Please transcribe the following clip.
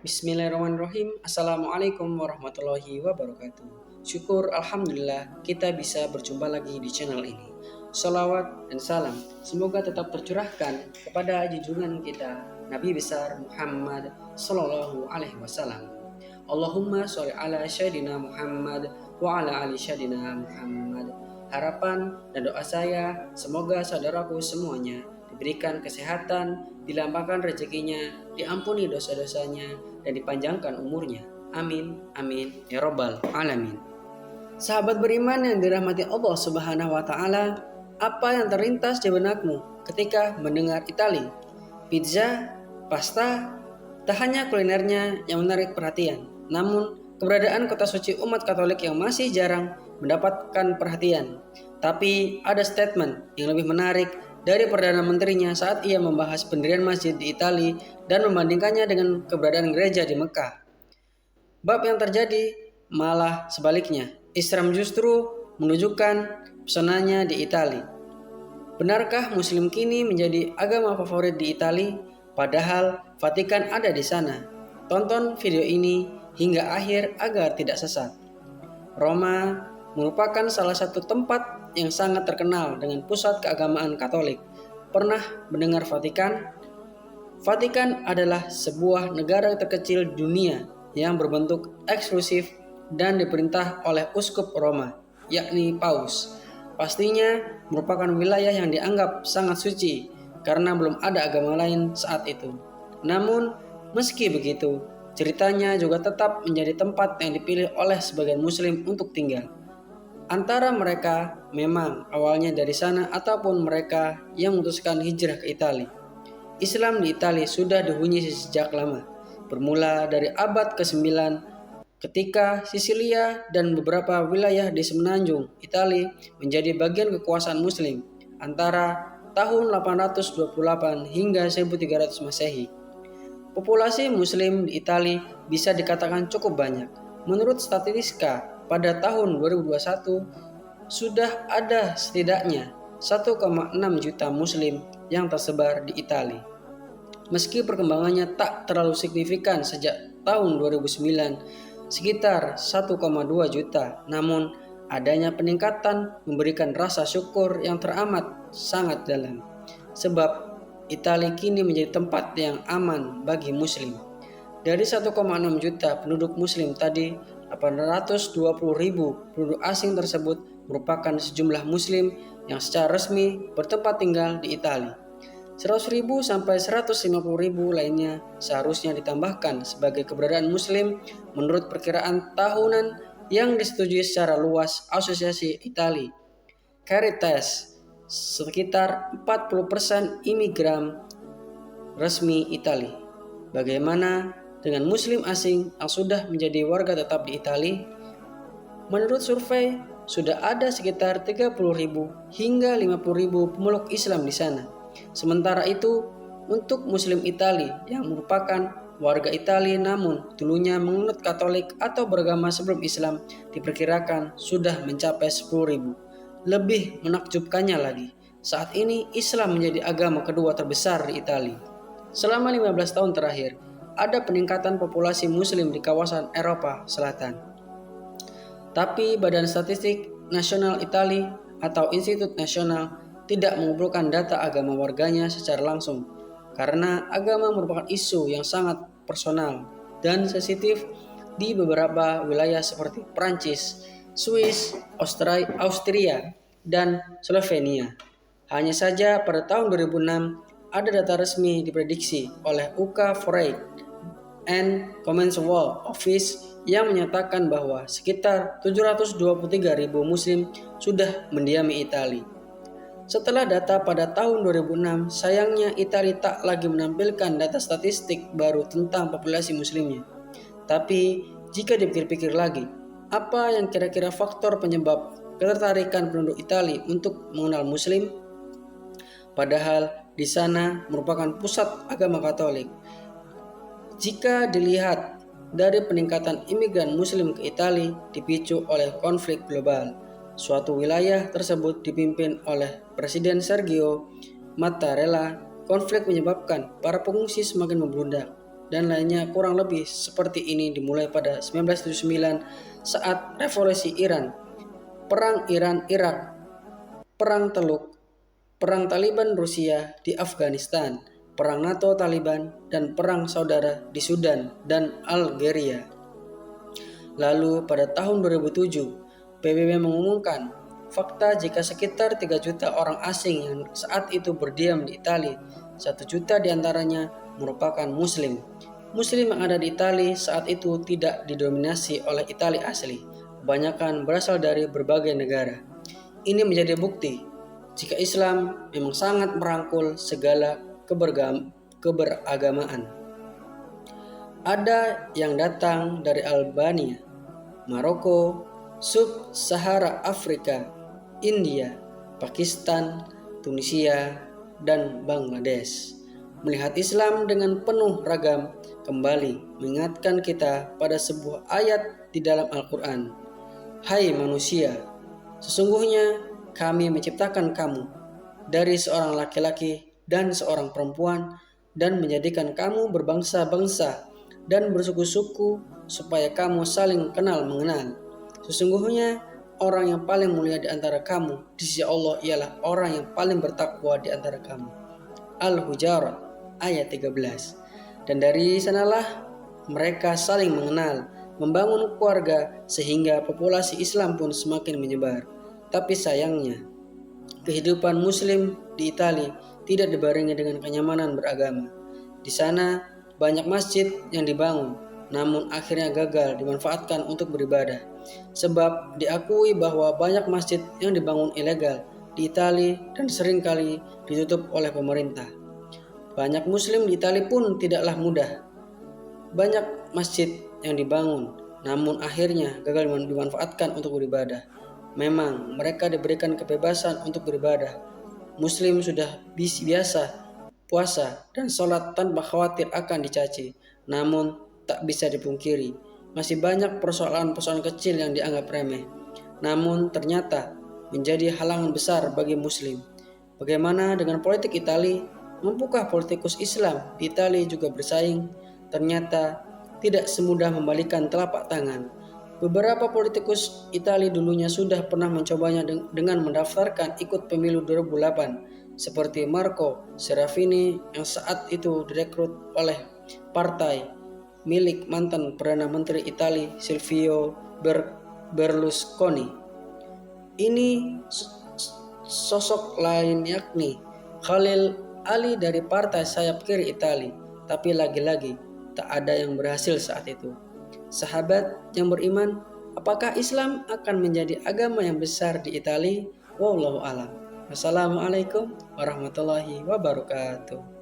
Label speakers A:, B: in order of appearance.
A: Bismillahirrahmanirrahim. Assalamualaikum warahmatullahi wabarakatuh. Syukur Alhamdulillah kita bisa berjumpa lagi di channel ini. Salawat dan salam semoga tetap tercurahkan kepada junjungan kita Nabi besar Muhammad Sallallahu Alaihi Wasallam. Allahumma sholli ala syadina Muhammad wa ala ali syadina Muhammad. Harapan dan doa saya semoga saudaraku semuanya diberikan kesehatan, dilapangkan rezekinya, diampuni dosa-dosanya, dan dipanjangkan umurnya. Amin, amin, ya robbal alamin. Sahabat beriman yang dirahmati Allah Subhanahu wa Ta'ala, apa yang terlintas di benakmu ketika mendengar Itali? Pizza, pasta, tak hanya kulinernya yang menarik perhatian, namun keberadaan kota suci umat Katolik yang masih jarang mendapatkan perhatian. Tapi ada statement yang lebih menarik dari Perdana Menterinya saat ia membahas pendirian masjid di Italia dan membandingkannya dengan keberadaan gereja di Mekah. Bab yang terjadi malah sebaliknya. Islam justru menunjukkan pesonanya di Italia. Benarkah Muslim kini menjadi agama favorit di Italia, padahal Vatikan ada di sana? Tonton video ini hingga akhir agar tidak sesat. Roma merupakan salah satu tempat yang sangat terkenal dengan pusat keagamaan Katolik. Pernah mendengar Vatikan? Vatikan adalah sebuah negara terkecil dunia yang berbentuk eksklusif dan diperintah oleh uskup Roma, yakni Paus. Pastinya merupakan wilayah yang dianggap sangat suci karena belum ada agama lain saat itu. Namun, meski begitu, ceritanya juga tetap menjadi tempat yang dipilih oleh sebagian Muslim untuk tinggal. Antara mereka memang awalnya dari sana ataupun mereka yang memutuskan hijrah ke Italia. Islam di Italia sudah dihuni sejak lama, bermula dari abad ke-9 ketika Sisilia dan beberapa wilayah di semenanjung Italia menjadi bagian kekuasaan Muslim antara tahun 828 hingga 1300 Masehi. Populasi Muslim di Italia bisa dikatakan cukup banyak. Menurut statistika, pada tahun 2021 sudah ada setidaknya 1,6 juta Muslim yang tersebar di Italia. Meski perkembangannya tak terlalu signifikan sejak tahun 2009, sekitar 1,2 juta, namun adanya peningkatan memberikan rasa syukur yang teramat sangat dalam. Sebab Italia kini menjadi tempat yang aman bagi Muslim. Dari 1,6 juta penduduk Muslim tadi, 820.000 penduduk asing tersebut merupakan sejumlah Muslim yang secara resmi bertempat tinggal di Italia. 100.000 sampai 150.000 lainnya seharusnya ditambahkan sebagai keberadaan Muslim menurut perkiraan tahunan yang disetujui secara luas Asosiasi Italia Caritas. Sekitar 40% imigran resmi Italia. Bagaimana dengan Muslim asing yang sudah menjadi warga tetap di Italia? Menurut survei, sudah ada sekitar 30.000 hingga 50.000 pemeluk Islam di sana. Sementara itu, untuk Muslim Italia yang merupakan warga Italia namun dulunya menganut Katolik atau beragama sebelum Islam diperkirakan sudah mencapai 10.000. Lebih menakjubkannya lagi, saat ini Islam menjadi agama kedua terbesar di Italia. Selama 15 tahun terakhir, ada peningkatan populasi Muslim di kawasan Eropa Selatan. Tapi Badan Statistik Nasional Italia atau Institut Nasional tidak mengumpulkan data agama warganya secara langsung, karena agama merupakan isu yang sangat personal dan sensitif di beberapa wilayah seperti Prancis, Swiss, Austria, dan Slovenia. Hanya saja pada tahun 2006 ada data resmi diprediksi oleh UK Foreign and Commonwealth Office yang menyatakan bahwa sekitar 723.000 Muslim sudah mendiami Italia. Setelah data pada tahun 2006, sayangnya Italia tak lagi menampilkan data statistik baru tentang populasi Muslimnya. Tapi jika dipikir-pikir lagi, apa yang kira-kira faktor penyebab ketertarikan penduduk Italia untuk mengenal Muslim? Padahal di sana merupakan pusat agama Katolik. Jika dilihat dari peningkatan imigran Muslim ke Italia dipicu oleh konflik global, suatu wilayah tersebut dipimpin oleh Presiden Sergio Mattarella, konflik menyebabkan para pengungsi semakin membludak. dan lainnya kurang lebih seperti ini dimulai pada 1979 saat revolusi Iran, perang Iran-Irak, perang Teluk, perang Taliban Rusia di Afghanistan, perang NATO Taliban, dan perang saudara di Sudan dan Algeria. Lalu pada tahun 2007, PBB mengumumkan fakta jika sekitar 3 juta orang asing yang saat itu berdiam di Italia, 1 juta diantaranya merupakan Muslim. Muslim yang ada di Italia saat itu tidak didominasi oleh Italia asli, kebanyakan berasal dari berbagai negara. Ini menjadi bukti jika Islam memang sangat merangkul segala keberagamaan. Ada yang datang dari Albania, Maroko, Sub-Sahara Afrika, India, Pakistan, Tunisia, dan Bangladesh. Melihat Islam dengan penuh ragam kembali mengingatkan kita pada sebuah ayat di dalam Al-Quran. Hai manusia, sesungguhnya kami menciptakan kamu dari seorang laki-laki dan seorang perempuan dan menjadikan kamu berbangsa-bangsa dan bersuku-suku supaya kamu saling kenal mengenal. Sesungguhnya orang yang paling mulia di antara kamu di sisi Allah ialah orang yang paling bertakwa di antara kamu. Al-Hujarat ayat 13. Dan dari sanalah mereka saling mengenal, membangun keluarga sehingga populasi Islam pun semakin menyebar. Tapi sayangnya, kehidupan Muslim di Italia tidak dibarengi dengan kenyamanan beragama. Di sana banyak masjid yang dibangun, namun akhirnya gagal dimanfaatkan untuk beribadah. Sebab diakui bahwa banyak masjid yang dibangun ilegal di Italia dan seringkali ditutup oleh pemerintah. Banyak Muslim di Italia pun tidaklah mudah. Banyak masjid yang dibangun, namun akhirnya gagal dimanfaatkan untuk beribadah. Memang mereka diberikan kebebasan untuk beribadah. Muslim sudah biasa puasa dan sholat tanpa khawatir akan dicaci. Namun tak bisa dipungkiri, masih banyak persoalan-persoalan kecil yang dianggap remeh. Namun ternyata menjadi halangan besar bagi Muslim. Bagaimana dengan politik Italia? Mampukah politikus Islam di Italia juga bersaing? Ternyata tidak semudah membalikan telapak tangan. Beberapa politikus Italia dulunya sudah pernah mencobanya dengan mendaftarkan ikut pemilu 2008, seperti Marco Serafini yang saat itu direkrut oleh partai milik mantan Perdana Menteri Italia Silvio Berlusconi. Ini sosok lain yakni Khalil Ali dari partai sayap kiri Italia, tapi lagi-lagi tak ada yang berhasil saat itu. Sahabat yang beriman, apakah Islam akan menjadi agama yang besar di Italia? Wallahu a'lam. Wassalamualaikum warahmatullahi wabarakatuh.